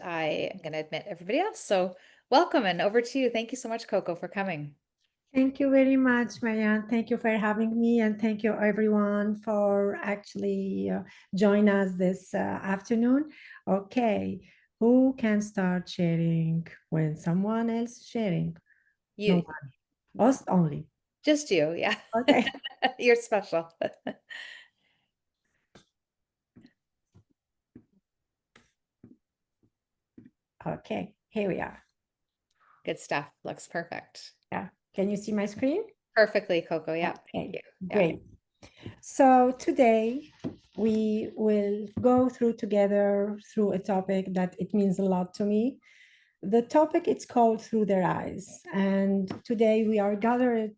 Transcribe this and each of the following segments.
I am going to admit everybody else. So welcome and over to you. Thank you so much, Coco, for coming. Thank you very much, Marianne. Thank you for having me, and thank you everyone for actually join us this afternoon. Okay, who can start sharing when someone else is sharing? No You, one, us only. just you. Yeah. Okay, You're special. okay, here we are. Good stuff. Looks perfect. Yeah, can you see my screen? Perfectly, Coco. Yeah. Thank Okay, you. Yeah. great. So today we will go through together through a topic that it means a lot to me. The topic it's called Through Their Eyes. And today we are gathered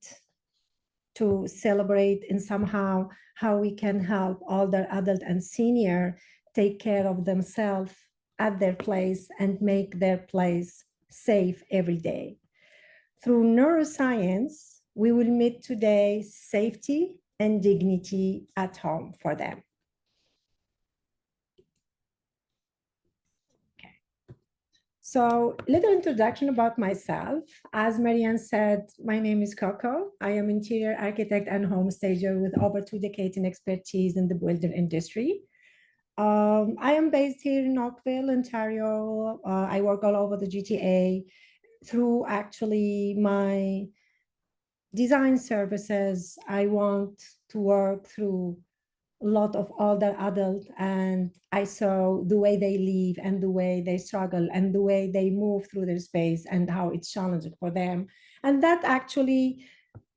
to celebrate in somehow how we can help older adult and senior take care of themselves at their place and make their place safe every day. Through neuroscience, we will meet today safety and dignity at home for them. So, little introduction about myself. As Marianne said, my name is Coco. I am interior architect and home stager with over 2 decades in expertise in the builder industry. I am based here in Oakville, Ontario. I work all over the GTA through actually my design services. I want to work through a lot of older adults, and I saw the way they live and the way they struggle and the way they move through their space and how it's challenging for them. And that actually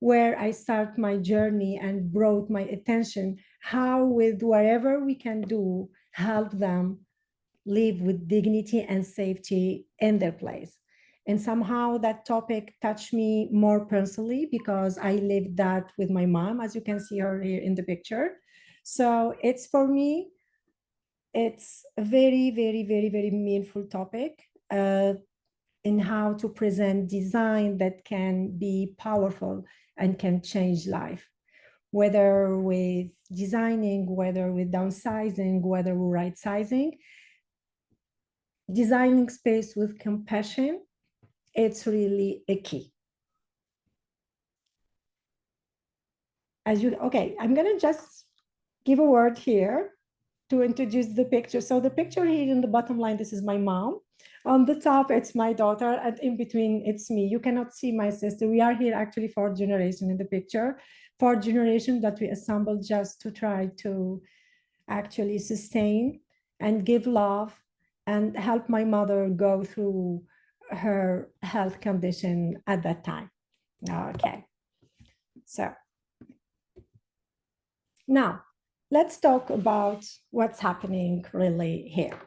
where I start my journey and brought my attention how with whatever we can do help them live with dignity and safety in their place. And somehow that topic touched me more personally because I lived that with my mom, as you can see her here in the picture. So it's for me, it's a very, very, very, very meaningful topic in how to present design that can be powerful and can change life, whether with designing, whether with downsizing, whether with right sizing. Designing space with compassion, it's really a key. Okay, I'm gonna just give a word here to introduce the picture. So the picture here in the bottom line, this is my mom. On the top, it's my daughter, and in between, it's me. You cannot see my sister. We are here actually 4 generations in the picture, 4 generations that we assembled just to try to actually sustain and give love and help my mother go through her health condition at that time. Okay, so now let's talk about what's happening really here.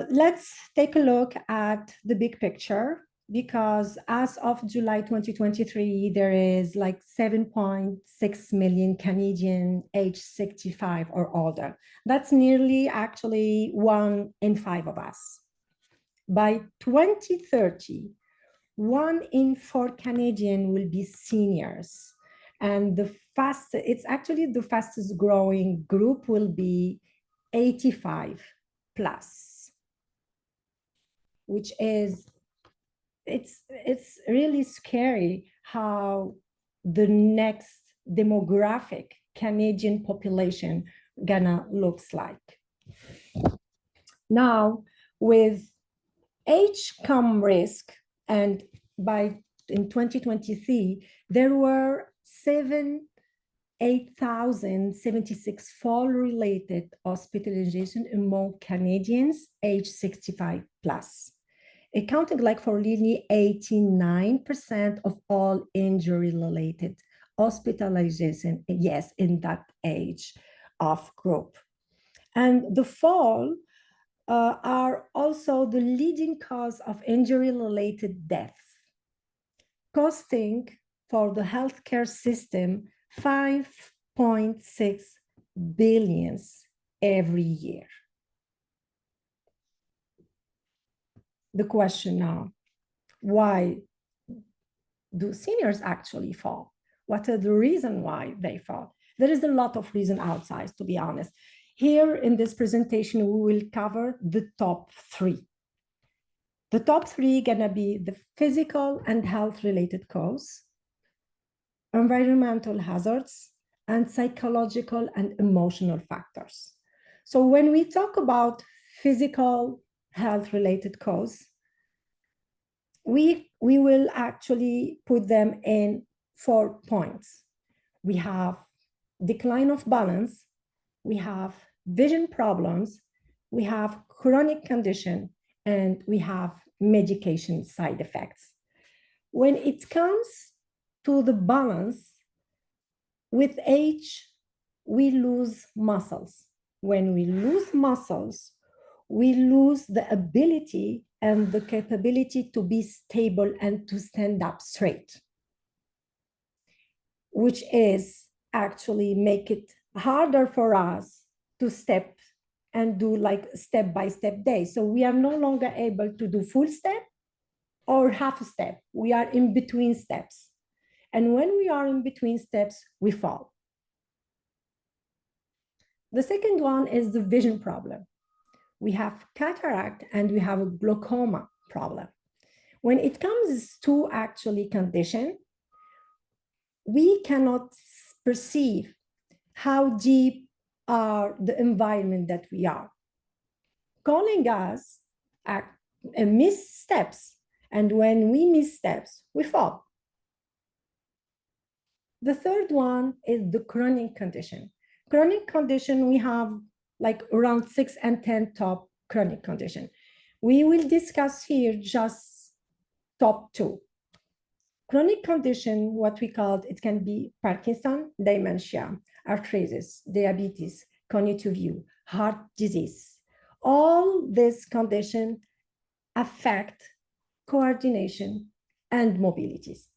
Let's take a look at the big picture because as of July 2023, there is like 7.6 million Canadian age 65 or older. That's nearly actually 1 in 5 of us. By 2030, 1 in 4 Canadian will be seniors. And it's actually the fastest growing group will be 85 plus, which is it's really scary how the next demographic Canadian population gonna looks like. Now, with age come risk, and in 2023, there were 8,076 fall-related hospitalization among Canadians age 65 plus, accounting like for nearly 89% of all injury-related hospitalization, yes, in that age of group. And the fall are also the leading cause of injury-related deaths, costing for the healthcare system 5.6 billions every year. The question now, why do seniors actually fall? What are the reasons why they fall? There is a lot of reason outside, to be honest. Here in this presentation, we will cover the top three. The top three gonna be the physical and health related cause, environmental hazards, and psychological and emotional factors. So when we talk about physical health related cause, we will actually put them in 4 points. We have decline of balance, we have vision problems, we have chronic condition, and we have medication side effects. When it comes to the balance, with age, we lose muscles. When we lose muscles, we lose the ability and the capability to be stable and to stand up straight, which is actually make it harder for us to step and do like step-by-step days. So we are no longer able to do full step or half a step. We are in between steps. And when we are in between steps, we fall. The second one is the vision problem. We have cataract and we have a glaucoma problem. When it comes to actually condition, we cannot perceive how deep are the environment that we are, calling us missteps. And when we miss steps, we fall. The third one is the chronic condition. Chronic condition, we have like around 6 and 10 top chronic condition. We will discuss here just top 2. Chronic condition, what we call it can be Parkinson, dementia, arthritis, diabetes, cognitive view, heart disease. All these conditions affect coordination and mobilities.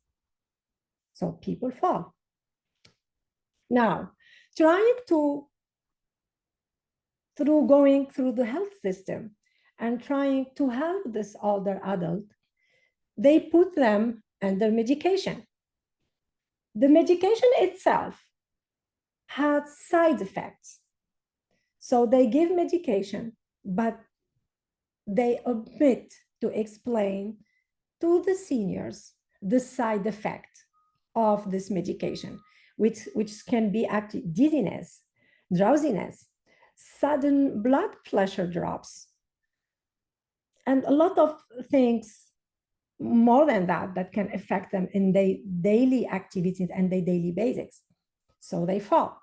So people fall. Now, going through the health system and trying to help this older adult, they put them under medication. The medication itself has side effects. So they give medication, but they omit to explain to the seniors the side effect of this medication, which can be actually dizziness, drowsiness, sudden blood pressure drops, and a lot of things more than that can affect them in their daily activities and their daily basics. So they fall.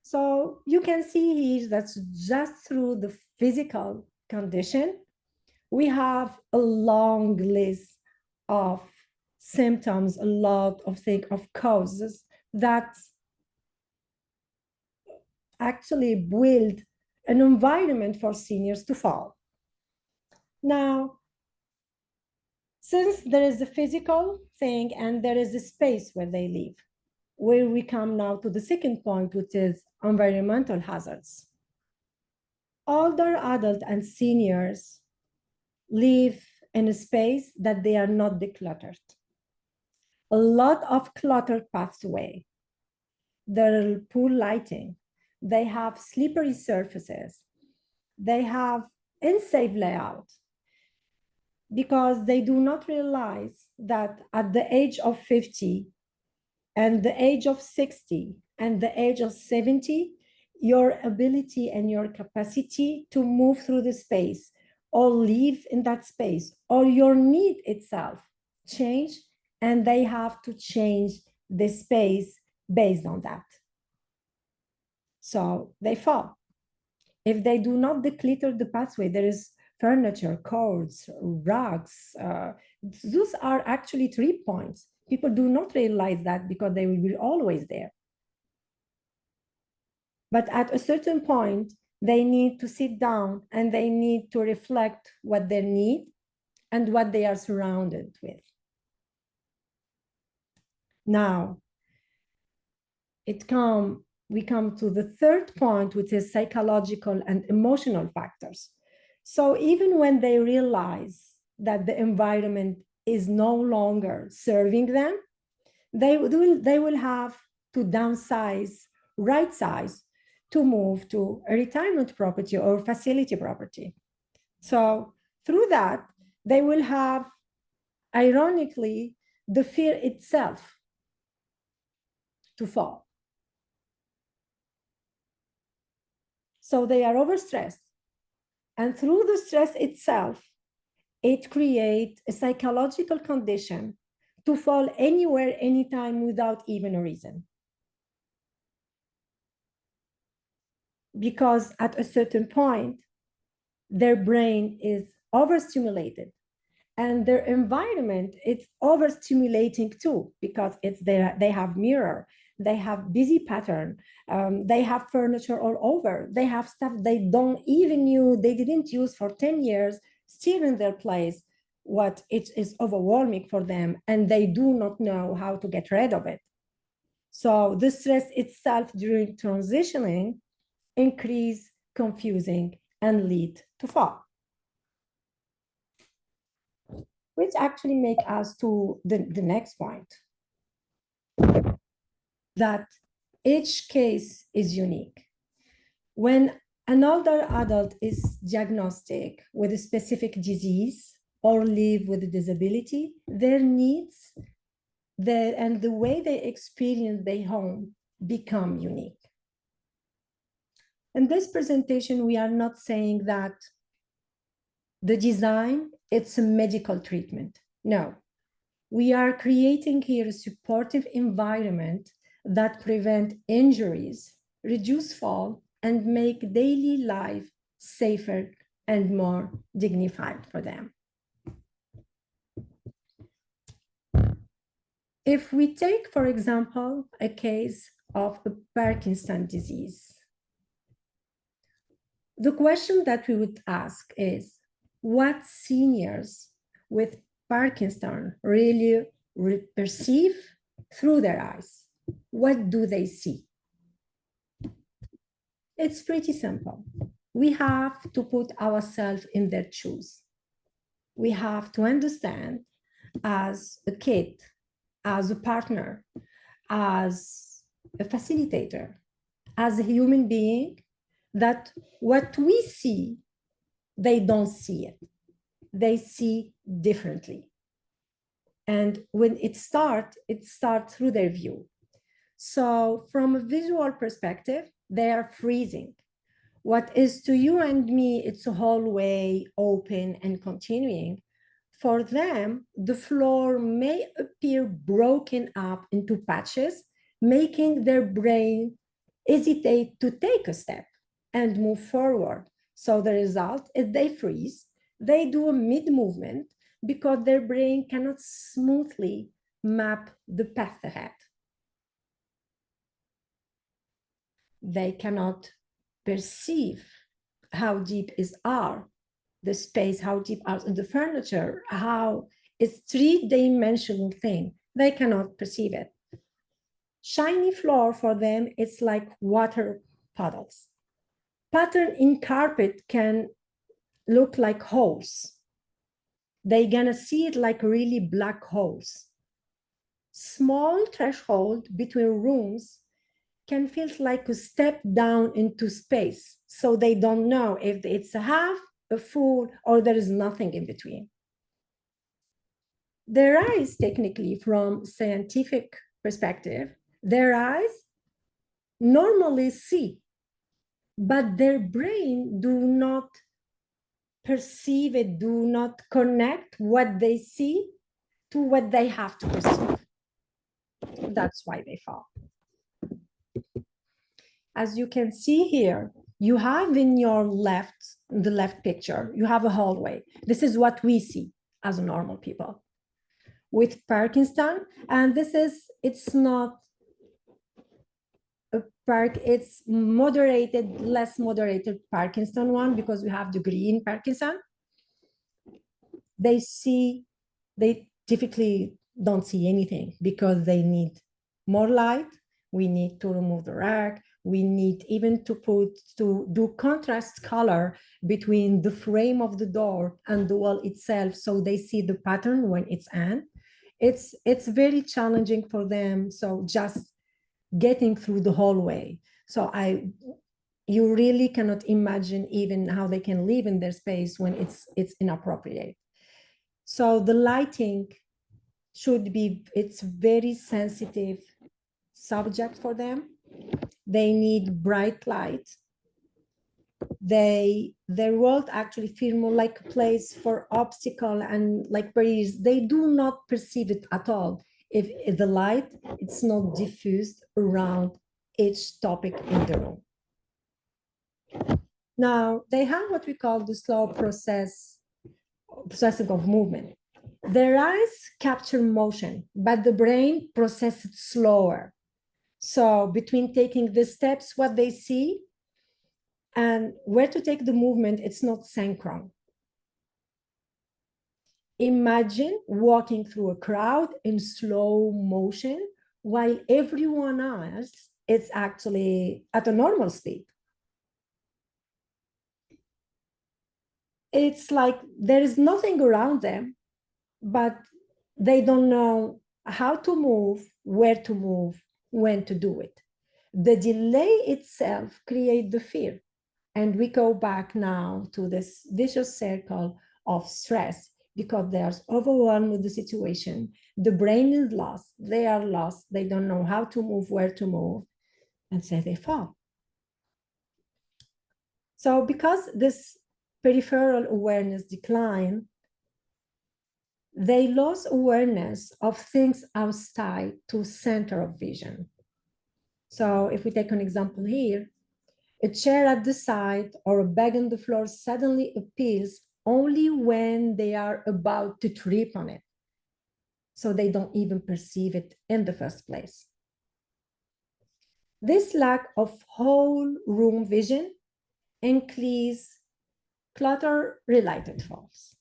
So you can see here that just through the physical condition, we have a long list of symptoms, a lot of things, of causes that actually build an environment for seniors to fall. Now, since there is a physical thing and there is a space where they live, where we come now to the second point, which is environmental hazards. Older adults and seniors live in a space that they are not decluttered. A lot of clutter pathway. There are poor lighting. They have slippery surfaces. They have unsafe layout because they do not realize that at the age of 50 and the age of 60 and the age of 70, your ability and your capacity to move through the space or live in that space or your need itself change, and they have to change the space based on that. So they fall. If they do not declutter the pathway, there is furniture, cords, rugs. Those are actually 3 points. People do not realize that because they will be always there. But at a certain point, they need to sit down and they need to reflect what they need and what they are surrounded with. Now, we come to the third point, which is psychological and emotional factors. So even when they realize that the environment is no longer serving them, they will have to downsize, right size, to move to a retirement property or facility property. So through that, they will have, ironically, the fear itself to fall. So they are overstressed. And through the stress itself, it creates a psychological condition to fall anywhere, anytime without even a reason. Because at a certain point, their brain is overstimulated and their environment is overstimulating too, because it's there, they have mirror, they have busy pattern, they have furniture all over, they have stuff they don't even use, they didn't use for 10 years, still in their place. What it is overwhelming for them, and they do not know how to get rid of it. So the stress itself during transitioning increase, confusing, and lead to fall. Which actually make us to the next point, that each case is unique. When an older adult is diagnostic with a specific disease or live with a disability, their needs and the way they experience their home become unique. In this presentation, we are not saying that the design, it's a medical treatment. No, we are creating here a supportive environment that prevent injuries, reduce fall, and make daily life safer and more dignified for them. If we take, for example, a case of a Parkinson's disease, the question that we would ask is, what seniors with Parkinson really perceive through their eyes? What do they see? It's pretty simple. We have to put ourselves in their shoes. We have to understand, as a kid, as a partner, as a facilitator, as a human being, that what we see, they don't see it. They see differently. And when it starts through their view. So from a visual perspective, they are freezing. What is to you and me, it's a hallway open and continuing. For them, the floor may appear broken up into patches, making their brain hesitate to take a step and move forward. So the result is they freeze, they do a mid-movement because their brain cannot smoothly map the path ahead. They cannot perceive how deep is the space, how deep are the furniture, how it's three-dimensional thing. They cannot perceive it. Shiny floor for them, it's like water puddles. Pattern in carpet can look like holes. They're gonna see it like really black holes. Small threshold between rooms can feel like a step down into space. So they don't know if it's a half, a full, or there is nothing in between. Their eyes, technically, from scientific perspective, their eyes normally see, but their brain do not perceive it, do not connect what they see to what they have to perceive. That's why they fall. As you can see here, you have in your the left picture, you have a hallway. This is what we see as normal people. With Parkinson, and it's not a it's moderated, less moderated Parkinson one, because we have the green Parkinson. They typically don't see anything because they need more light. We need to remove the rack. We need even to do contrast color between the frame of the door and the wall itself, so they see the pattern when it's on. It's very challenging for them. So just getting through the hallway. So you really cannot imagine even how they can live in their space when it's inappropriate. So the lighting should be, it's very sensitive subject for them. They need bright light. Their world actually feel more like a place for obstacle and like barriers. They do not perceive it at all if the light it's not diffused around each topic in the room. Now they have what we call the slow processing of movement. Their eyes capture motion, but the brain processes it slower. So between taking the steps, what they see, and where to take the movement, it's not synchron. Imagine walking through a crowd in slow motion while everyone else is actually at a normal speed. It's like there is nothing around them, but they don't know how to move, where to move, when to do it. The delay itself creates the fear. And we go back now to this vicious circle of stress because they are overwhelmed with the situation. The brain is lost. They are lost. They don't know how to move, where to move, and so they fall. So because this peripheral awareness decline, they lost awareness of things outside to center of vision. So if we take an example here, a chair at the side or a bag on the floor suddenly appears only when they are about to trip on it. So they don't even perceive it in the first place. This lack of whole room vision increases clutter-related faults.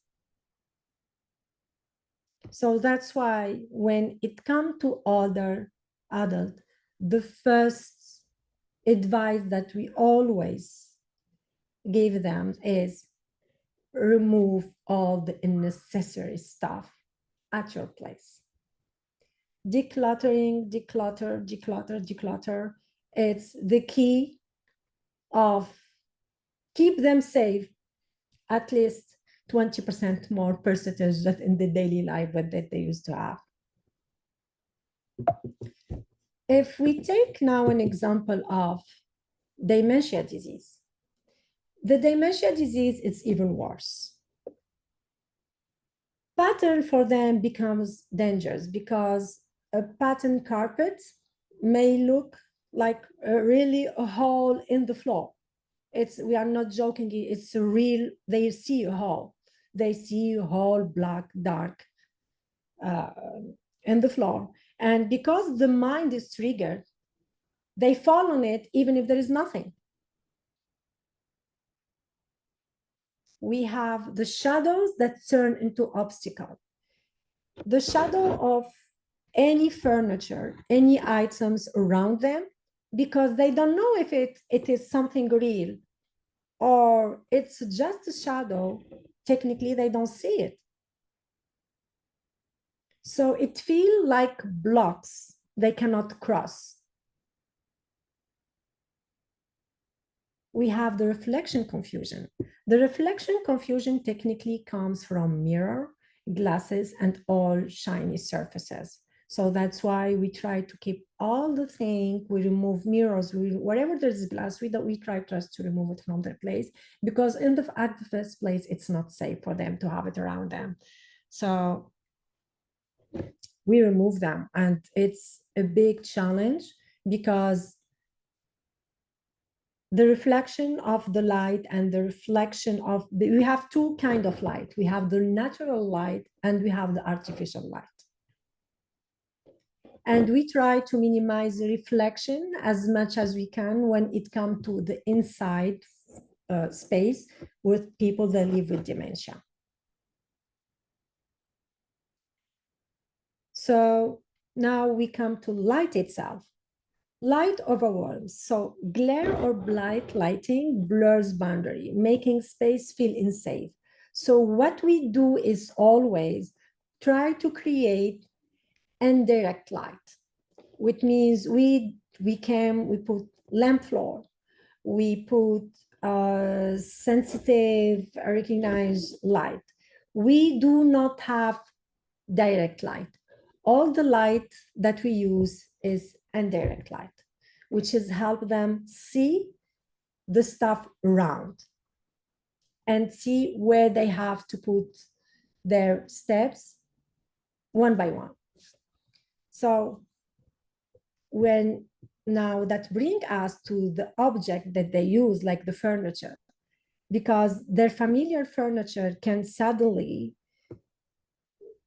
So that's why when it comes to other adult, the first advice that we always give them is remove all the unnecessary stuff at your place. Decluttering, declutter, declutter, declutter. It's the key of keep them safe at least 20% more percentage that in the daily life that they used to have. If we take now an example of dementia disease, the dementia disease is even worse. Pattern for them becomes dangerous because a pattern carpet may look like really a hole in the floor. We are not joking, it's a real, they see a hole. They see a hole, black, dark uh, in the floor. And because the mind is triggered, they fall on it even if there is nothing. We have the shadows that turn into obstacles. The shadow of any furniture, any items around them, because they don't know if it is something real or it's just a shadow. Technically, they don't see it. So it feels like blocks they cannot cross. We have the reflection confusion. The reflection confusion technically comes from mirror, glasses, and all shiny surfaces. So that's why we try to keep all the things. We remove mirrors, wherever there's glass, we try just to remove it from their place because at the first place, it's not safe for them to have it around them. So we remove them, and it's a big challenge because the reflection of the light and the reflection of we have two kinds of light. We have the natural light and we have the artificial light. And we try to minimize the reflection as much as we can when it comes to the inside space with people that live with dementia. So now we come to light itself. Light overwhelms. So glare or bright lighting blurs boundary, making space feel unsafe. So what we do is always try to create indirect light, which means we put lamp floor, we put sensitive, recognized light. We do not have direct light. All the light that we use is indirect light, which is help them see the stuff around and see where they have to put their steps one by one. So when now that bring us to the object that they use, like the furniture, because their familiar furniture can suddenly,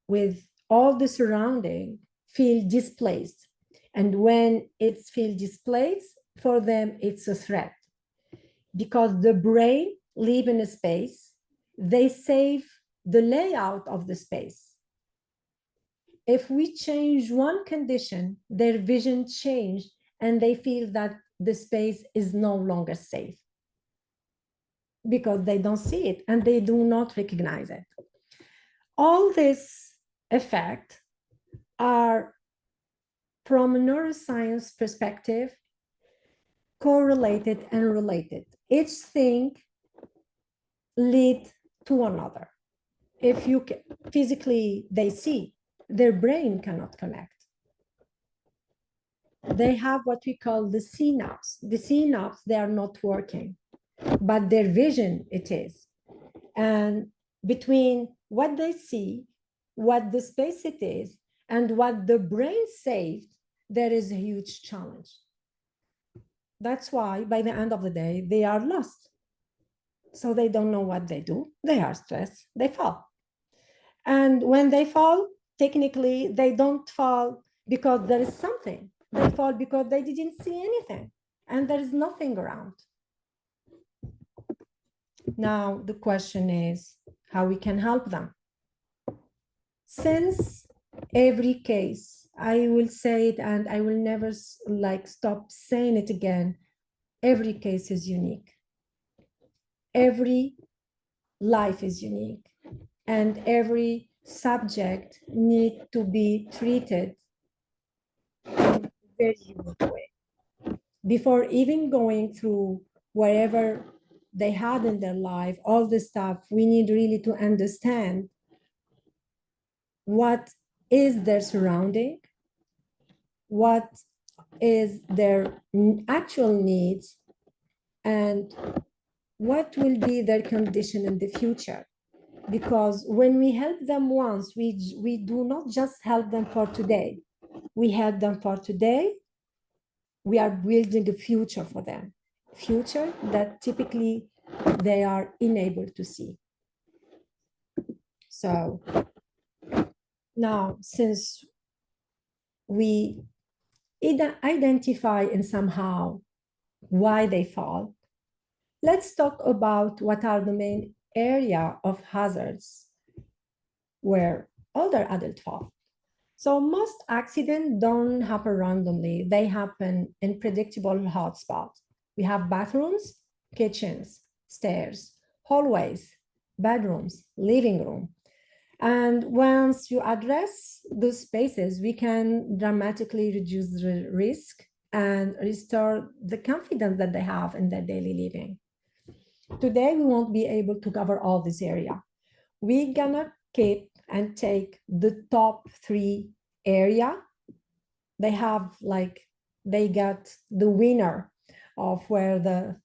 with all the surrounding, feel displaced. And when it's feel displaced, for them, it's a threat. Because the brain live in a space, they save the layout of the space. If we change one condition, their vision change and they feel that the space is no longer safe because they don't see it and they do not recognize it. All this effect are, from a neuroscience perspective, correlated and related. Each thing lead to another. If you physically they see, their brain cannot connect. They have what we call the synapse. The synapse, they are not working, but their vision, it is. And between what they see, what the space it is, and what the brain saved, there is a huge challenge. That's why by the end of the day, they are lost. So they don't know what they do. They are stressed, they fall. And when they fall, technically, they don't fall because there is something. They fall because they didn't see anything and there is nothing around. Now, the question is how we can help them. Since every case, I will say it and I will never stop saying it again, every case is unique. Every life is unique and every subject needs to be treated in a very unique way. Before even going through wherever they had in their life, all this stuff, we need really to understand what is their surrounding, what is their actual needs, and what will be their condition in the future. Because when we help them once, we do not just help them for today. We help them for today. We are building a future for them, future that typically they are unable to see. So now, since we identify and somehow why they fall, let's talk about what are the main area of hazards where older adults fall. So most accidents don't happen randomly. They happen in predictable hotspots. We have bathrooms, kitchens, stairs, hallways, bedrooms, living room. And once you address those spaces, we can dramatically reduce the risk and restore the confidence that they have in their daily living. Today, we won't be able to cover all this area. We're gonna keep and take the top 3 area. They have they got the winner of where the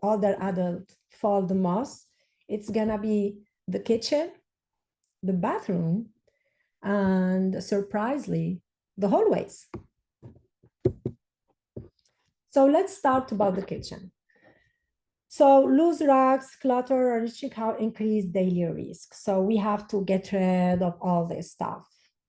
older adult fall the most. It's gonna be the kitchen, the bathroom, and surprisingly, the hallways. So let's start about the kitchen. So loose rugs, clutter, or reaching out increase daily risk. So we have to get rid of all this stuff.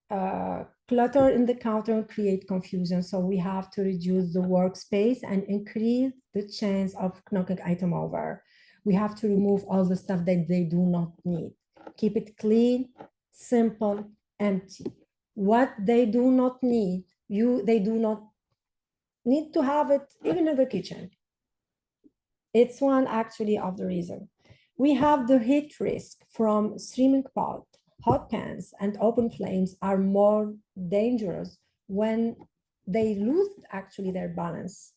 Clutter in the counter create confusion. So we have to reduce the workspace and increase the chance of knocking item over. We have to remove all the stuff that they do not need. Keep it clean, simple, empty. What they do not need, they do not need to have it even in the kitchen. It's one actually of the reason. We have the heat risk from steaming pot, hot pans, and open flames are more dangerous when they lose actually their balance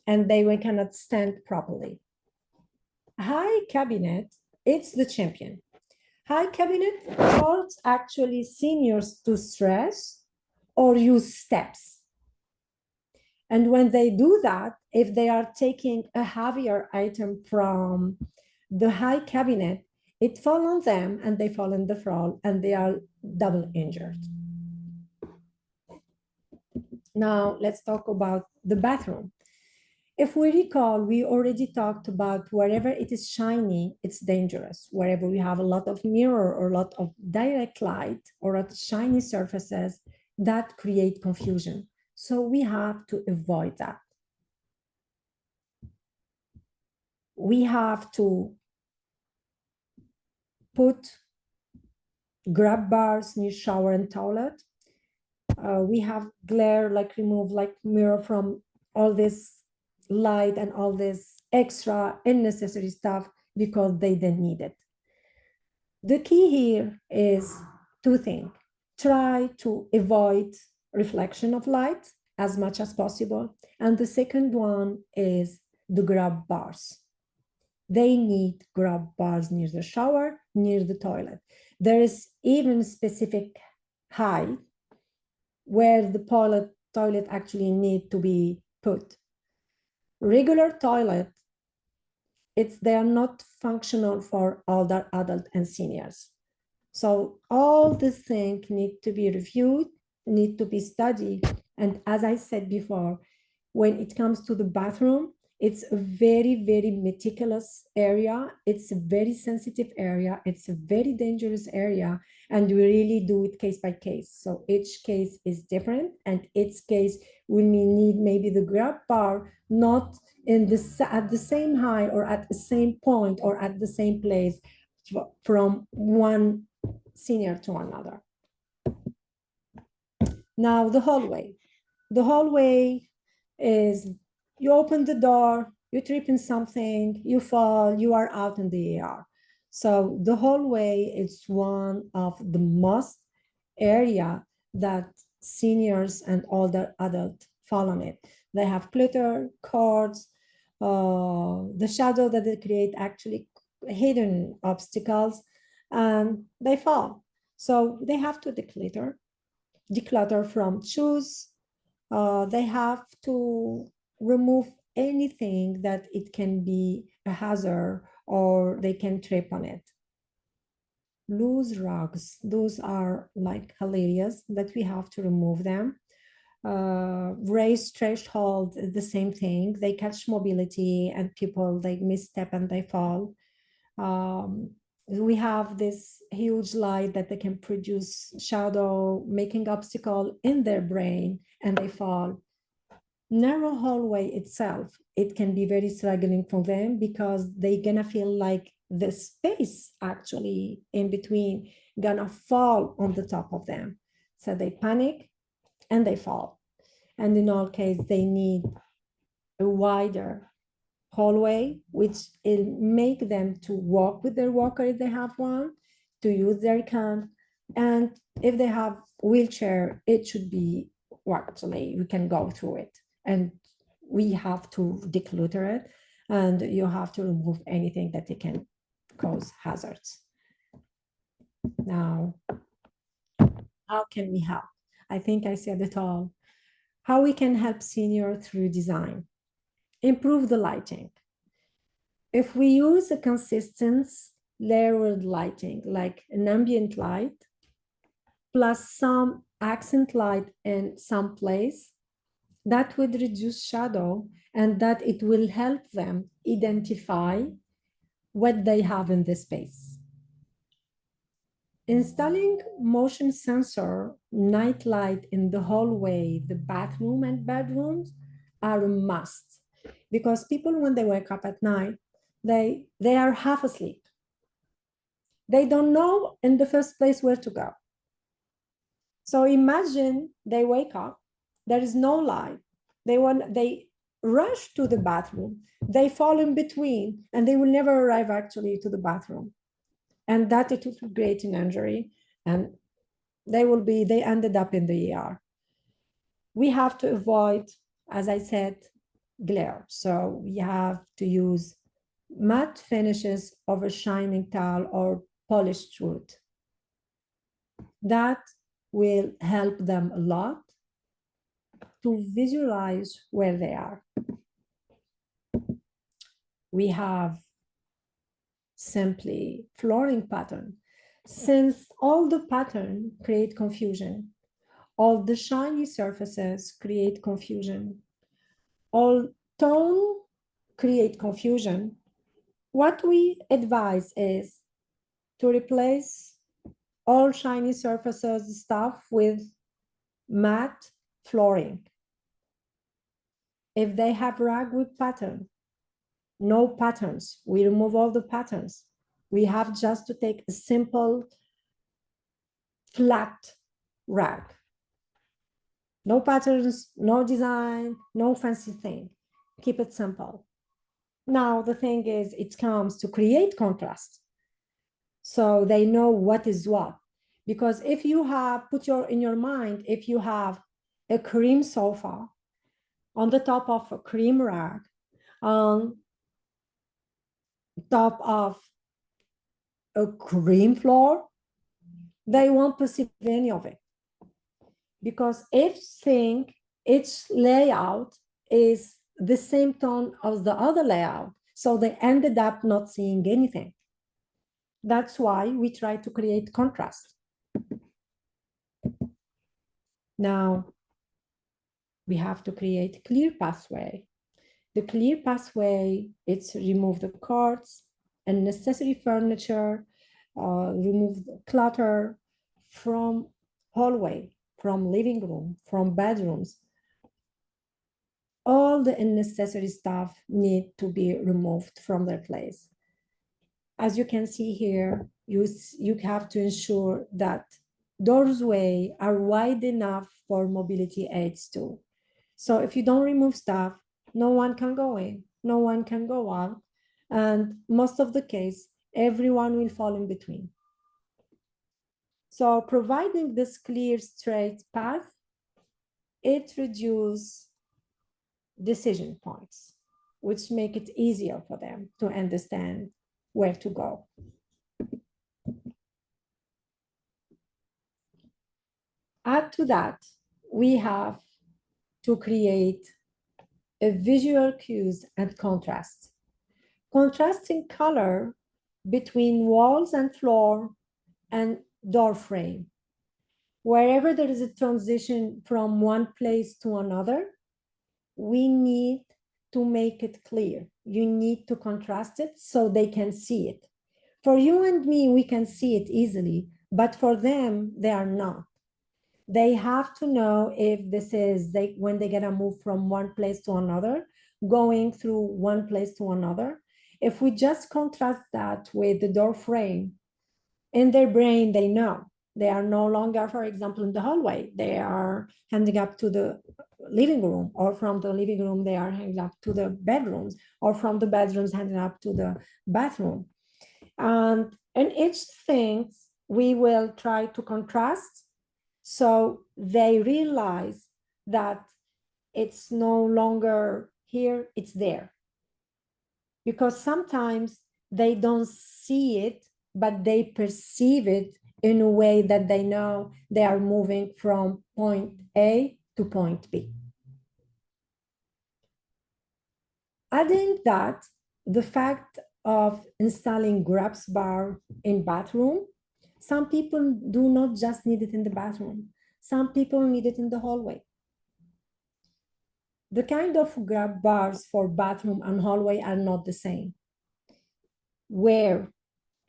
and they cannot stand properly. High cabinet, it's the champion. High cabinet forces actually seniors to stress or use steps. And when they do that, if they are taking a heavier item from the high cabinet, it falls on them and they fall in the fall and they are double injured. Now let's talk about the bathroom. If we recall, we already talked about wherever it is shiny, it's dangerous. Wherever we have a lot of mirror or a lot of direct light or shiny surfaces, that create confusion. So we have to avoid that. We have to put grab bars near shower and toilet. We have glare, like remove like mirror from all this light and all this extra unnecessary stuff because they didn't need it. The key here is two things. Try to avoid reflection of light as much as possible. And the second one is the grab bars. They need grab bars near the shower, near the toilet. There is even specific height where the toilet actually need to be put. Regular toilet, they are not functional for older adult and seniors. So all these things need to be reviewed, need to be studied. And as I said before, when it comes to the bathroom, it's a very, very meticulous area. It's a very sensitive area. It's a very dangerous area. And we really do it case by case. So each case is different. And each case we need maybe the grab bar, not at the same height or at the same point or at the same place from one senior to another. Now the hallway. The hallway is you open the door, you trip in something, you fall, you are out in the ER. So the hallway is one of the most area that seniors and older adults fall on it. They have clutter, cords, the shadow that they create actually hidden obstacles, and they fall. So they have to declutter from shoes. They have to remove anything that it can be a hazard or they can trip on it. Loose rugs, those are like hilarious that we have to remove them. Raised threshold, the same thing. They catch mobility and people they misstep and they fall. We have this huge light that they can produce shadow, making obstacle in their brain and they fall. Narrow hallway itself, it can be very struggling for them because they're gonna feel like the space actually in between gonna fall on the top of them. So they panic and they fall. And in all cases, they need a wider hallway, which will make them to walk with their walker if they have one, to use their can. And if they have wheelchair, it should be actually we can go through it. And we have to declutter it and you have to remove anything that it can cause hazards. Now, how can we help? I think I said it all. How we can help senior through design. Improve the lighting. If we use a consistent layered lighting, like an ambient light, plus some accent light in some place, that would reduce shadow and that it will help them identify what they have in the space. Installing motion sensor night light in the hallway, the bathroom and bedrooms are a must because people, when they wake up at night, they are half asleep. They don't know in the first place where to go. So imagine they wake up, there is no light. They rush to the bathroom, they fall in between, and they will never arrive actually to the bathroom. And that it will create an injury, and they ended up in the ER. We have to avoid, as I said, glare. So we have to use matte finishes over shining tile or polished wood. That will help them a lot to visualize where they are. We have simply flooring pattern. Since all the pattern create confusion, all the shiny surfaces create confusion, all tone create confusion, what we advise is to replace all shiny surfaces stuff with matte flooring. If they have rag with pattern, no patterns, we remove all the patterns. We have just to take a simple flat rag. No patterns, no design, no fancy thing. Keep it simple. Now, the thing is, it comes to create contrast. So they know what is what. Because if you have, in your mind, if you have a cream sofa on the top of a cream rag, on top of a cream floor, they won't perceive any of it. Because each layout is the same tone as the other layout. So they ended up not seeing anything. That's why we try to create contrast. Now, we have to create clear pathway. The clear pathway, it's remove the carts and necessary furniture, remove the clutter from hallway, from living room, from bedrooms. All the unnecessary stuff need to be removed from their place. As you can see here, you have to ensure that doorways are wide enough for mobility aids too. So if you don't remove stuff, no one can go in, no one can go out, and most of the case, everyone will fall in between. So providing this clear, straight path, it reduces decision points, which make it easier for them to understand where to go. Add to that, we have to create a visual cues and contrast. Contrasting color between walls and floor and door frame. Wherever there is a transition from one place to another, we need to make it clear. You need to contrast it so they can see it. For you and me, we can see it easily, but for them, they are not. They have to know if this is when they get a move from one place to another, going through one place to another. If we just contrast that with the door frame, in their brain, they know. They are no longer, for example, in the hallway. They are handing up to the living room, or from the living room, they are handing up to the bedrooms, or from the bedrooms, handing up to the bathroom. And in each thing, we will try to contrast so they realize that it's no longer here, it's there. Because sometimes they don't see it, but they perceive it in a way that they know they are moving from point A to point B. Adding that, the fact of installing grabs bar in bathroom, some people do not just need it in the bathroom. Some people need it in the hallway. The kind of grab bars for bathroom and hallway are not the same. Where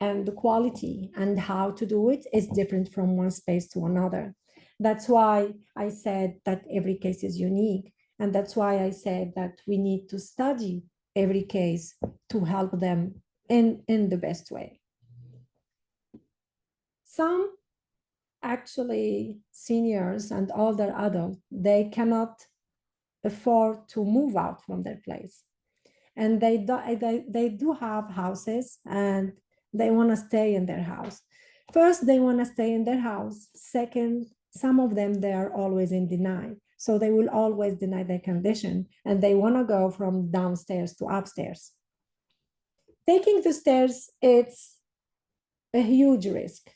and the quality and how to do it is different from one space to another. That's why I said that every case is unique. And that's why I said that we need to study every case to help them in the best way. Some actually seniors and older adults, they cannot afford to move out from their place. And they do have houses and they want to stay in their house. First, they want to stay in their house. Second, some of them, they are always in denial. So they will always deny their condition and they want to go from downstairs to upstairs. Taking the stairs, it's a huge risk.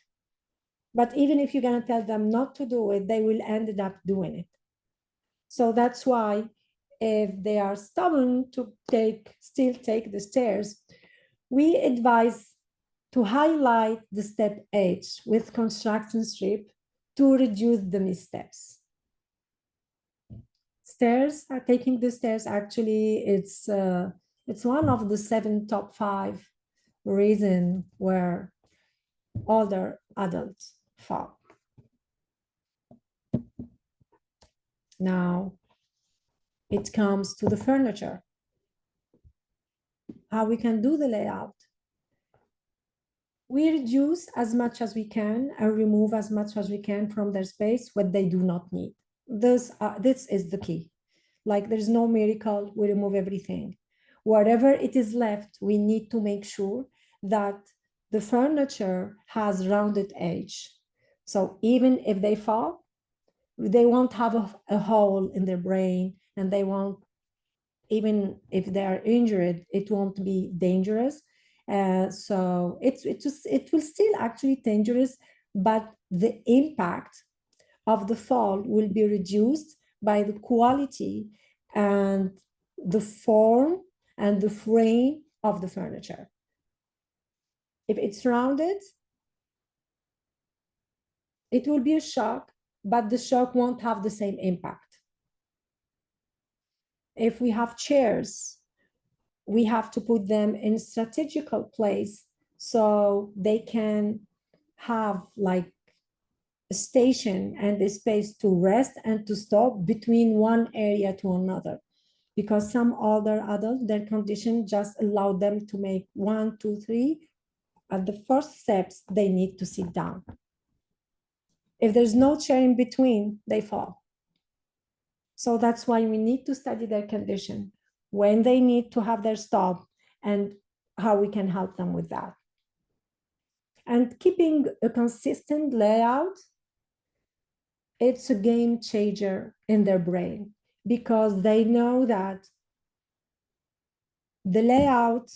But even if you're going to tell them not to do it, they will end up doing it. So that's why if they are stubborn to still take the stairs, we advise to highlight the step H with construction strip to reduce the missteps. Stairs, taking the stairs, actually, it's one of the 7 top 5 reasons where older adults fall. Now, it comes to the furniture. How we can do the layout. We reduce as much as we can and remove as much as we can from their space what they do not need. This is the key. Like there's no miracle, we remove everything. Whatever it is left, we need to make sure that the furniture has rounded edge. So even if they fall, they won't have a hole in their brain, and they won't, even if they are injured, it won't be dangerous. So it will still actually dangerous, but the impact of the fall will be reduced by the quality and the form and the frame of the furniture. If it's rounded, it will be a shock, but the shock won't have the same impact. If we have chairs, we have to put them in strategical place so they can have like a station and a space to rest and to stop between one area to another, because some older adults, their condition just allowed them to make 1, 2, 3. At the first steps, they need to sit down. If there's no chair in between, they fall. So that's why we need to study their condition, when they need to have their stop, and how we can help them with that. And keeping a consistent layout, it's a game changer in their brain, because they know that the layout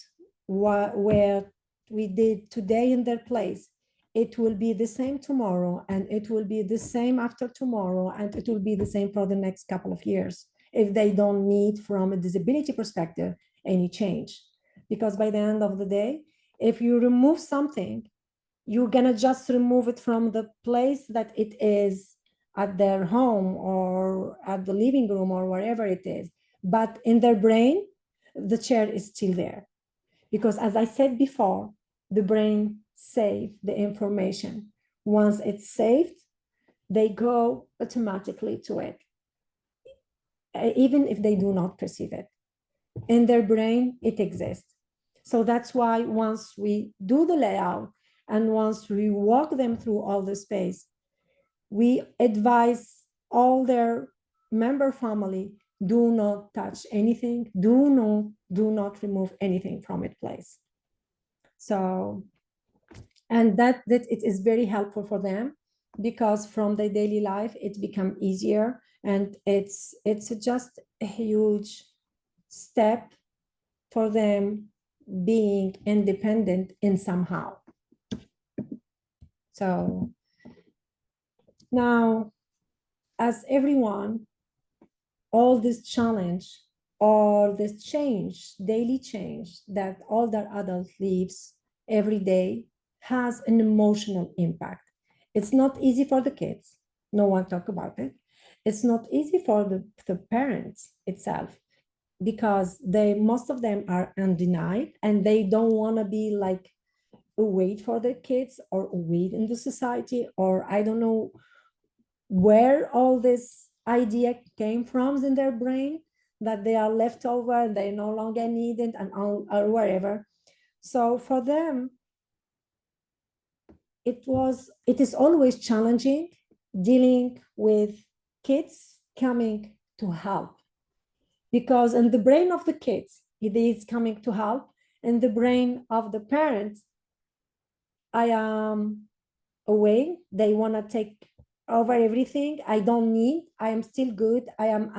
where we did today in their place, it will be the same tomorrow, and it will be the same after tomorrow, and it will be the same for the next couple of years if they don't need, from a disability perspective, any change. Because by the end of the day, if you remove something, you're gonna just remove it from the place that it is at their home or at the living room or wherever it is. But in their brain, the chair is still there. Because as I said before, the brain saves the information. Once it's saved, they go automatically to it, even if they do not perceive it. In their brain, it exists. So that's why once we do the layout and once we walk them through all the space, we advise all their member family, do not touch anything, do not remove anything from its place. So, and that it is very helpful for them, because from their daily life it becomes easier, and it's just a huge step for them being independent in somehow. So now, as everyone, all this challenge, all this change, daily change that older adult lives every day has an emotional impact. It's not easy for the kids. No one talk about it. It's not easy for the parents itself, because most of them are undenied, and they don't want to be like a weight for their kids or a weight in the society, or I don't know where all this idea came from in their brain, that they are left over and they no longer needed, and or wherever. So for them, it is always challenging dealing with kids coming to help, because in the brain of the kids, it is coming to help. In the brain of the parents, I am away, they want to take over everything. I don't need, I am still good. I am,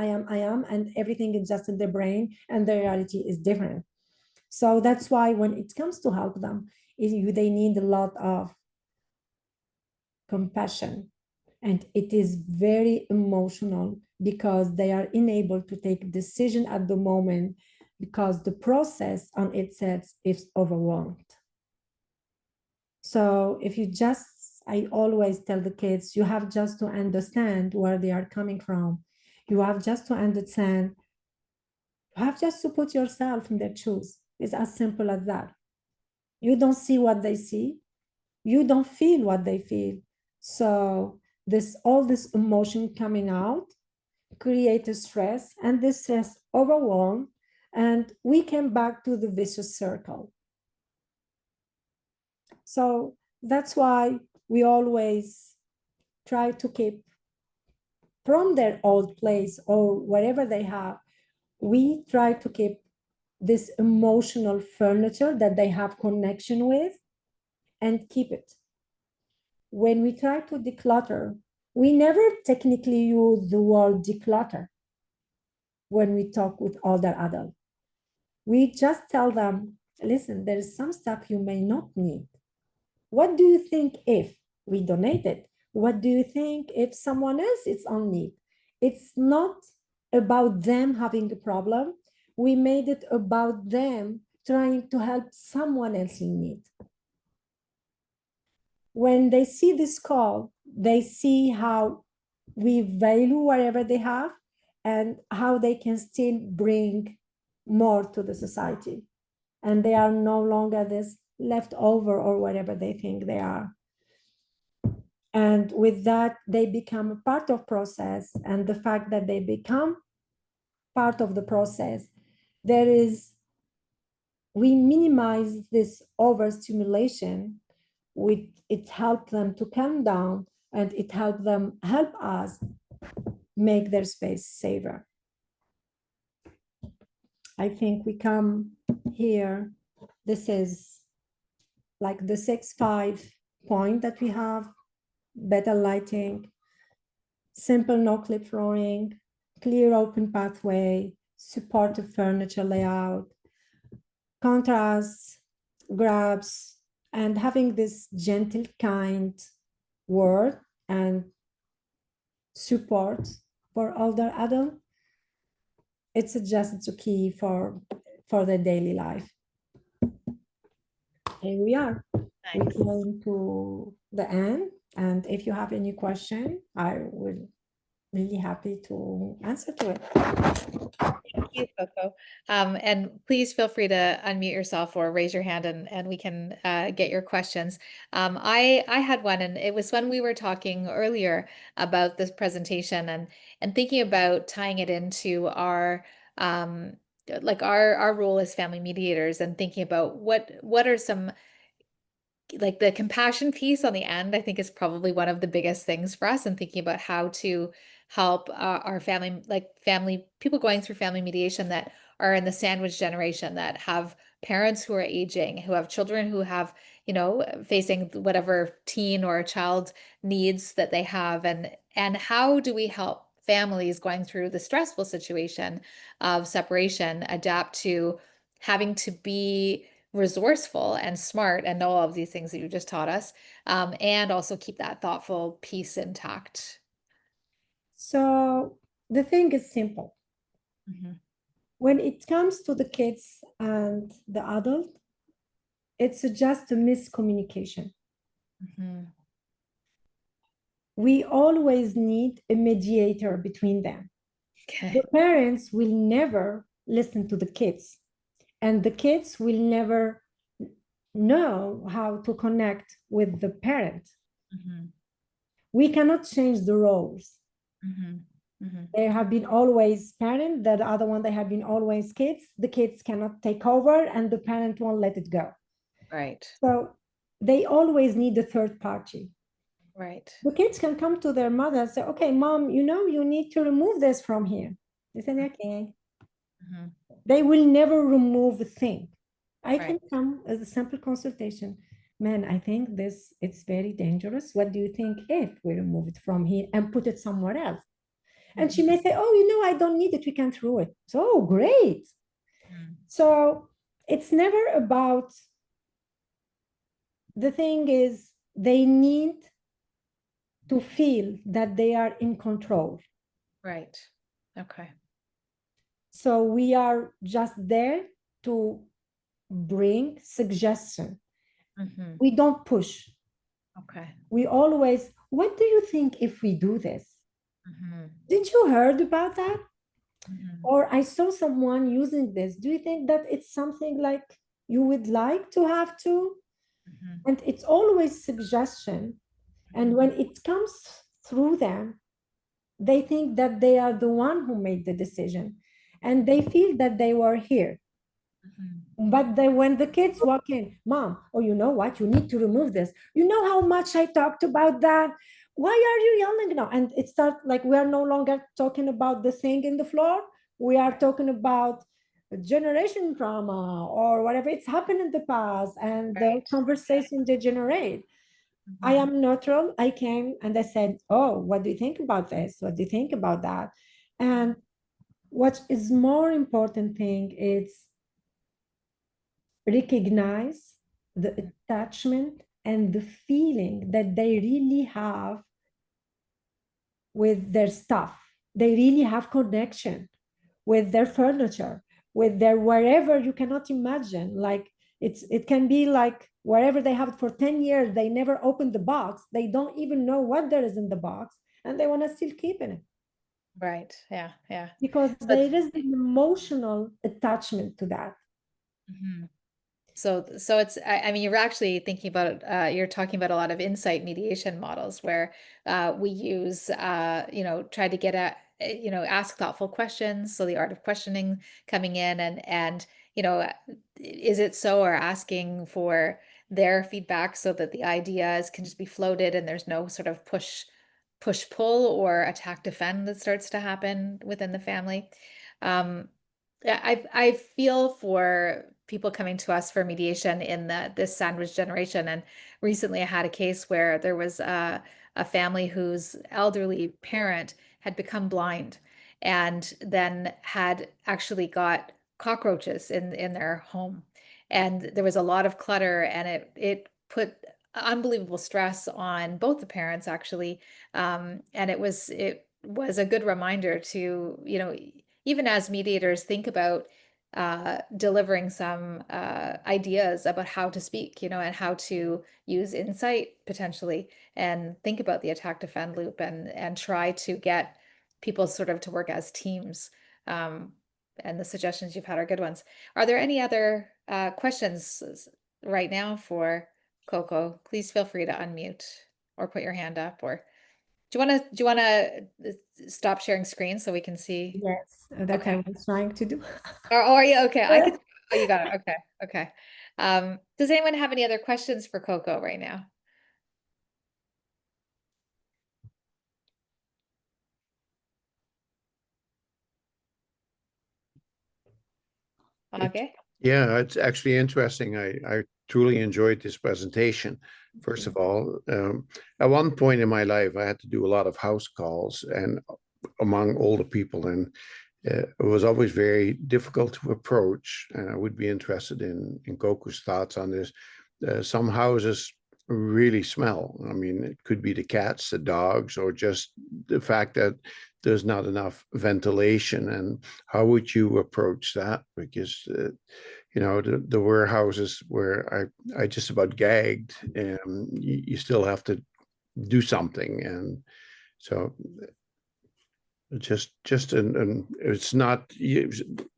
and everything is just in the brain, and the reality is different. So that's why when it comes to help them, they need a lot of compassion, and it is very emotional because they are unable to take decision at the moment because the process on itself is overwhelmed. So if you just, I always tell the kids, you have just to understand where they are coming from. You have just to understand, you have just to put yourself in their shoes. It's as simple as that. You don't see what they see, you don't feel what they feel. So this all this emotion coming out create a stress, and this stress overwhelm, and we came back to the vicious circle. So that's why we always try to keep from their old place or whatever they have, we try to keep this emotional furniture that they have connection with and keep it. When we try to declutter, we never technically use the word declutter when we talk with older adults. We just tell them, listen, there is some stuff you may not need. What do you think if we donate it? What do you think if someone else is on need? It's not about them having a problem. We made it about them trying to help someone else in need. When they see this call, they see how we value whatever they have and how they can still bring more to the society. And they are no longer this leftover or whatever they think they are. And with that, they become a part of process. And the fact that they become part of the process, we minimize this overstimulation, with it helps them to calm down, and it help us make their space safer. I think we come here, this is like the 6-5 point that we have: better lighting, simple no-clip flooring, clear open pathway, supportive furniture layout, contrasts, grabs, and having this gentle, kind word and support for older adult. It's a key for the daily life. Here we are. We Nice. came to the end, and if you have any question, I will really happy to answer to it. Thank you, Coco. And please feel free to unmute yourself or raise your hand, and we can get your questions. I had one, and it was when we were talking earlier about this presentation and thinking about tying it into our like our role as family mediators, and thinking about what are some, like, the compassion piece on the end, I think is probably one of the biggest things for us, and thinking about how to help our family, like family people going through family mediation that are in the sandwich generation, that have parents who are aging, who have children who have, facing whatever teen or child needs that they have, and how do we help families going through the stressful situation of separation adapt to having to be resourceful and smart and know all of these things that you just taught us, and also keep that thoughtful piece intact. So the thing is simple. Mhm. When it comes to the kids and the adult, it's just a miscommunication. Mhm. We always need a mediator between them. The Okay. parents will never listen to the kids, and the kids will never know how to connect with the parent. Mhm. We cannot change the roles. Mhm. Mhm. There have been always parents, the other one, they have been always kids. The kids cannot take over, and the parent won't let it go. Right. So they always need a third party. Right. The kids can come to their mother and say, okay, mom, you need to remove this from here. They say, okay. Mhm. They will never remove a thing. I Right. can come as a simple consultation. man, I think this it's very dangerous. What do you think if we remove it from here and put it somewhere else? And she Mhm. may say, oh, I don't need it. We can throw it. So great. Mhm. So it's never about, the thing is, they need to feel that they are in control. Right. Okay. So we are just there to bring suggestion. Hmm. We don't push. Okay. We always, what do you think if we do this? Hmm. Did you heard about that? Hmm. Or I saw someone using this. Do you think that it's something like you would like to have to? Hmm. And it's always suggestion. And Hmm. when it comes through them, they think that they are the one who made the decision. And they feel that they were here. Hmm. But then when the kids walk in, mom, oh, you know what? You need to remove this. You know how much I talked about that? Why are you yelling now? And it starts like we are no longer talking about the thing in the floor. We are talking about generation trauma or whatever it's happened in the past, and the Right. conversation degenerate. I Hmm. am neutral. I came and I said, oh, what do you think about this? What do you think about that? And what is more important thing is recognize the attachment and the feeling that they really have with their stuff. They really have connection with their furniture, with their wherever you cannot imagine. Like it can be like wherever they have it for 10 years, they never open the box. They don't even know what there is in the box, and they want to still keep in it Right. Yeah. Yeah. because So it's, there is an emotional attachment to that. mhm. So it's, I mean, you're actually thinking about, you're talking about a lot of insight mediation models where we use, try to get at, ask thoughtful questions. So the art of questioning coming in and, is it so, or asking for their feedback so that the ideas can just be floated and there's no sort of push pull or attack defend that starts to happen within the family. Um, yeah, I feel for people coming to us for mediation in this sandwich generation. And recently I had a case where there was a family whose elderly parent had become blind and then had actually got cockroaches in their home. And there was a lot of clutter and it put unbelievable stress on both the parents actually. And it was a good reminder to, even as mediators, think about delivering some ideas about how to speak, and how to use insight potentially, and think about the attack defend loop and try to get people sort of to work as teams. Um, and the suggestions you've had are good ones. Are there any other questions right now for Coco? Please feel free to unmute or put your hand up, or do you want to stop sharing screen so we can see? Yes, that I Okay. was trying to do. Or are you okay? I could. Oh, you got it. Okay. Okay. Does anyone have any other questions for Coco right now? It, Okay. yeah, it's actually interesting. I truly enjoyed this presentation. First of all, at one point in my life, I had to do a lot of house calls and among older people, and it was always very difficult to approach. And I would be interested in Coco's thoughts on this. Some houses really smell. I mean, it could be the cats, the dogs, or just the fact that there's not enough ventilation. And how would you approach that? Because the warehouses where I just about gagged, and you still have to do something. And so just an it's not, it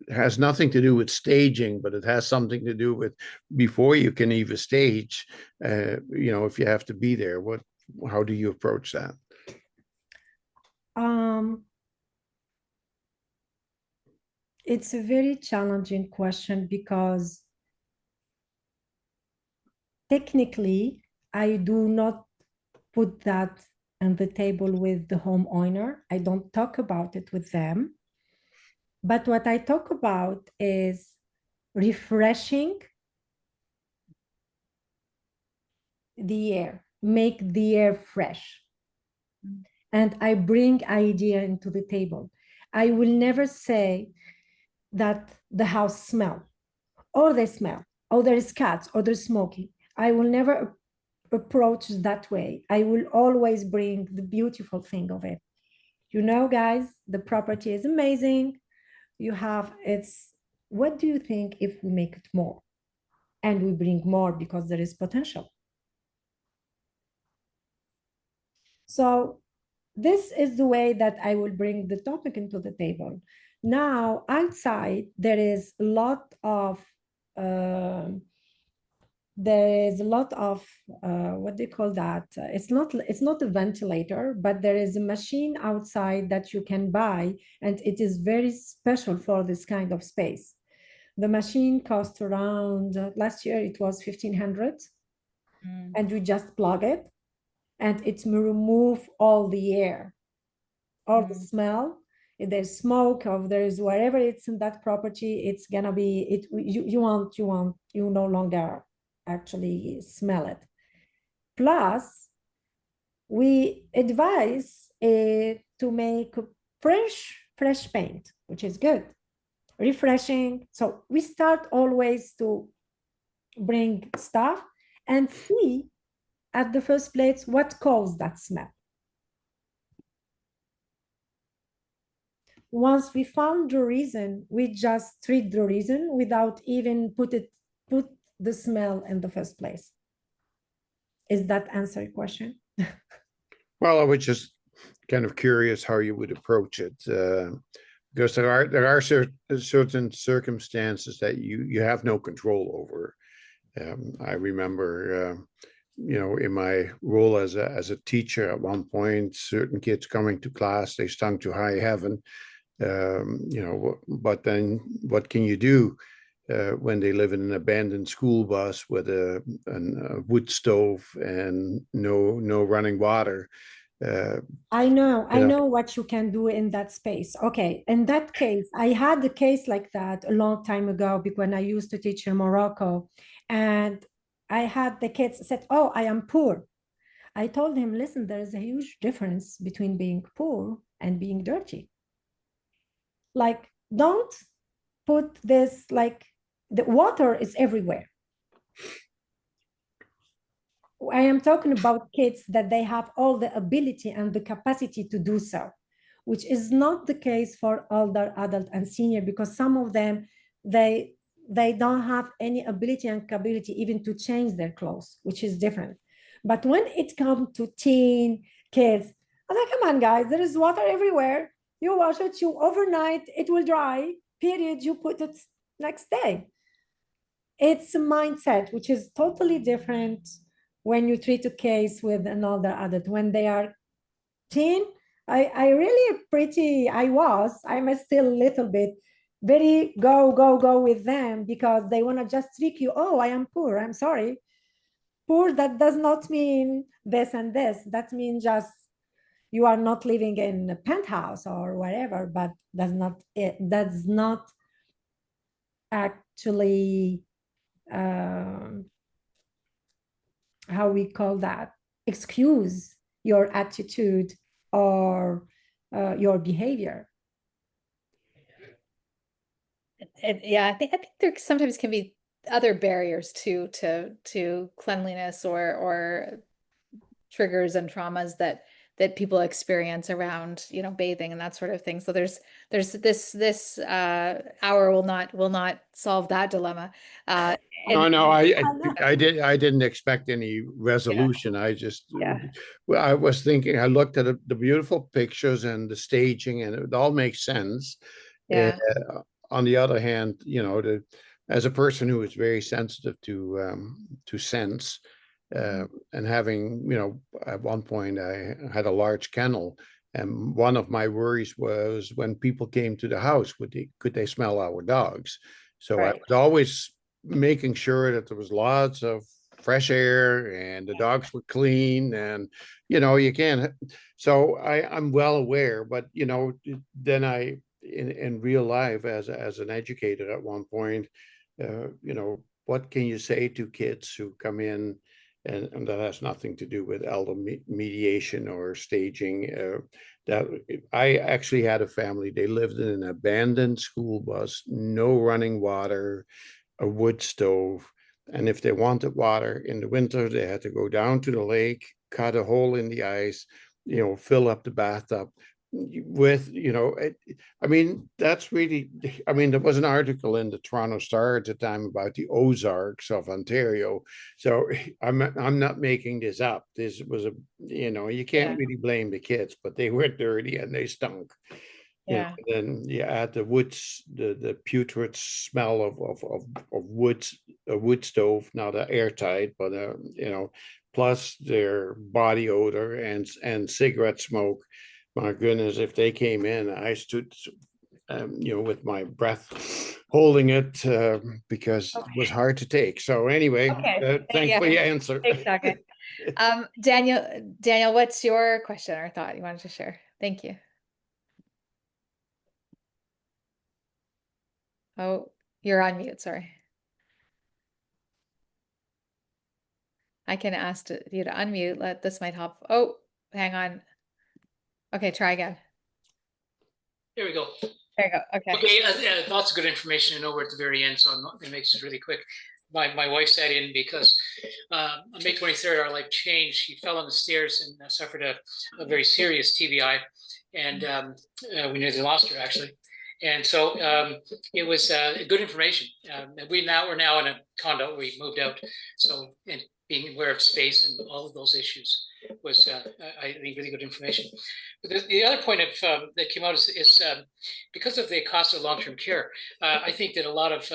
has nothing to do with staging, but it has something to do with before you can even stage, if you have to be there, how do you approach that? Um, it's a very challenging question because technically, I do not put that on the table with the homeowner. I don't talk about it with them. But what I talk about is refreshing the air, make the air fresh. Mm. And I bring idea into the table. I will never say that the house smell or they smell or there is cats or there's smoking. I will never approach that way. I will always bring the beautiful thing of it. You know, guys, the property is amazing. You have it's what do you think if we make it more and we bring more because there is potential? So this is the way that I will bring the topic into the table. Now, outside, there is a lot of what do you call that? It's not a ventilator, but there is a machine outside that you can buy, and it is very special for this kind of space. The machine cost around last year it was 1,500, and we just plug it, and it will remove all the air, all the smell. If there's smoke, or if there's whatever it's in that property, it's gonna be it. You no longer actually smell it. Plus, we advise to make fresh paint, which is good, refreshing. So we start always to bring stuff and see at the first place what caused that smell. Once we found the reason, we just treat the reason without even put the smell in the first place. Is that answer your question? Well, I was just kind of curious how you would approach it, because there are certain circumstances that you have no control over. I remember, in my role as a teacher at one point, certain kids coming to class, they stung to high heaven. But then what can you do when they live in an abandoned school bus with a wood stove and no running water? I know what you can do in that space. Okay, in that case, I had a case like that a long time ago when I used to teach in Morocco, and I had the kids said, "Oh, I am poor." I told him, "Listen, there is a huge difference between being poor and being dirty. Like, don't put this like the water is everywhere." I am talking about kids that they have all the ability and the capacity to do so, which is not the case for older adult and senior, because some of them they they don't have any ability and capability even to change their clothes, which is different. But when it comes to teen kids, I'm like, come on, guys, there is water everywhere. You wash it, you overnight, it will dry. Period. You put it next day. It's a mindset which is totally different when you treat a case with an older adult. When they are teen, I really I'm still a little bit very go with them, because they want to just trick you. Oh, I am poor, I'm sorry. Poor, that does not mean this and this. That means just you are not living in a penthouse or whatever, but does not actually how we call that, excuse your attitude or your behavior. Yeah, I think there sometimes can be other barriers to cleanliness or triggers and traumas that people experience around, bathing and that sort of thing. So there's this hour will not solve that dilemma. No, And no, I didn't expect any resolution. Yeah. Well, I was thinking, I looked at the beautiful pictures and the staging, and it all makes sense. Yeah. On the other hand, as a person who is very sensitive to sense, and having, at one point I had a large kennel, and one of my worries was when people came to the house, could they smell our dogs? So I Right. was always making sure that there was lots of fresh air and the dogs were clean, and you can't. So I'm well aware, but then in real life, as an educator at one point, what can you say to kids who come in and that has nothing to do with elder mediation or staging. That I actually had a family. They lived in an abandoned school bus, no running water, a wood stove, and if they wanted water in the winter, they had to go down to the lake, cut a hole in the ice, fill up the bathtub with, I mean, that's really, I mean, there was an article in the Toronto Star at the time about the Ozarks of Ontario. So I'm not making this up. This was you can't really blame the kids, but they were dirty and they stunk. Yeah. Then you add the woods, the putrid smell of woods, a wood stove, not airtight, but plus their body odor and cigarette smoke. My goodness, if they came in, I stood, with my breath holding it because it was hard to take. So anyway, thanks for your answer. Exactly. Daniel, what's your question or thought you wanted to share? Thank you. Oh, you're on mute, sorry. I can ask you to unmute. This might help. Oh, hang on. Okay, try again. There we go. There you go. Okay. Okay, lots of good information. I know we're at the very end, so I'm not going to make this really quick. My wife sat in because on May 23rd, our life changed. She fell on the stairs and suffered a very serious TBI, and we nearly lost her actually. And so it was good information. We're now in a condo. We moved out, so and being aware of space and all of those issues was, I think, really good information. But the other point that came out is because of the cost of long-term care, I think that a lot of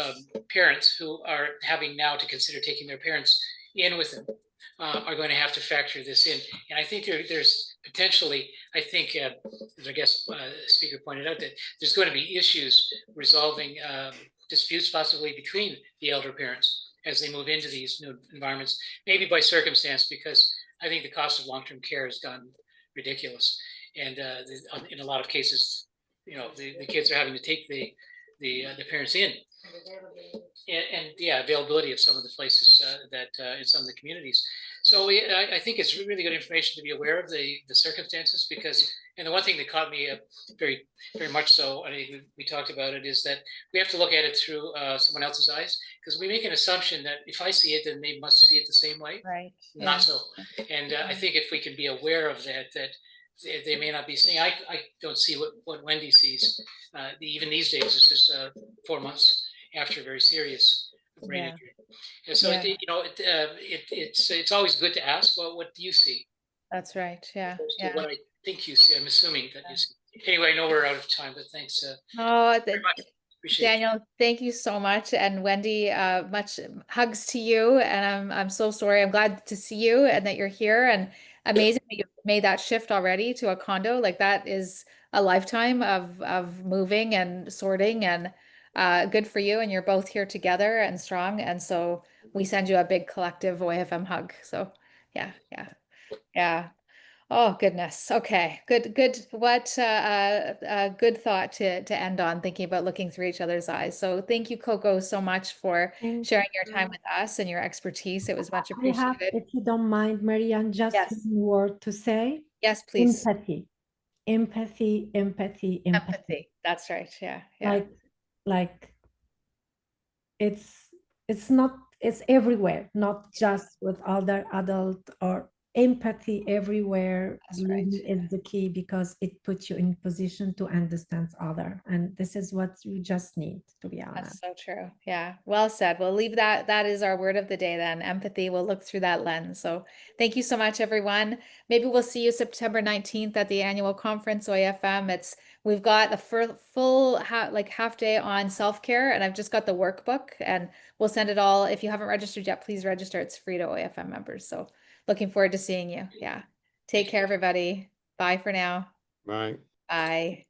parents who are having now to consider taking their parents in with them are going to have to factor this in. And I think there's potentially, I think, as I guess the speaker pointed out, that there's going to be issues resolving disputes possibly between the elder parents as they move into these new environments, maybe by circumstance, because I think the cost of long-term care has gone ridiculous. And in a lot of cases, the kids are having to take the parents in. And availability of some of the places that in some of the communities. So I think it's really good information to be aware of the circumstances, because, and the one thing that caught me very, very much so, I mean, we talked about it, is that we have to look at it through someone else's eyes, because we make an assumption that if I see it, then they must see it the same way. Right. Not so. And I think if we can be aware of that they may not be seeing. I don't see what Wendy sees. Even these days, this is 4 months after a very serious brain injury. And so it's always good to ask, well, what do you see? That's right. Yeah. What I think you see. I'm assuming that you see. Anyway, I know we're out of time, but thanks. Very much. Daniel, thank you so much. And Wendy, much hugs to you. And I'm so sorry. I'm glad to see you and that you're here. And amazing that you've made that shift already to a condo. Like, that is a lifetime of moving and sorting, and good for you. And you're both here together and strong. And so we send you a big collective OAFM hug. So yeah. Oh goodness. Okay. Good. What good thought to end on, thinking about looking through each other's eyes. So thank you, Coco, so much for sharing your time with us and your expertise. It was much appreciated. If you don't mind, Marianne, just one word to say. Yes, please. Empathy. That's right. Yeah. Like it's not, it's everywhere, not just with other adult, or empathy everywhere. Is the key, because it puts you in position to understand other, and this is what you just need, to be honest. That's so true. Yeah, well said. We'll leave that is our word of the day then. Empathy. We'll look through that lens. So thank you so much, everyone. Maybe we'll see you September 19th at the annual conference, OAFM. We've got the full half day on self-care, and I've just got the workbook, and we'll send it all. If you haven't registered yet, please register. It's free to OAFM members. So looking forward to seeing you. Yeah. Take care, everybody. Bye for now. Bye. Bye.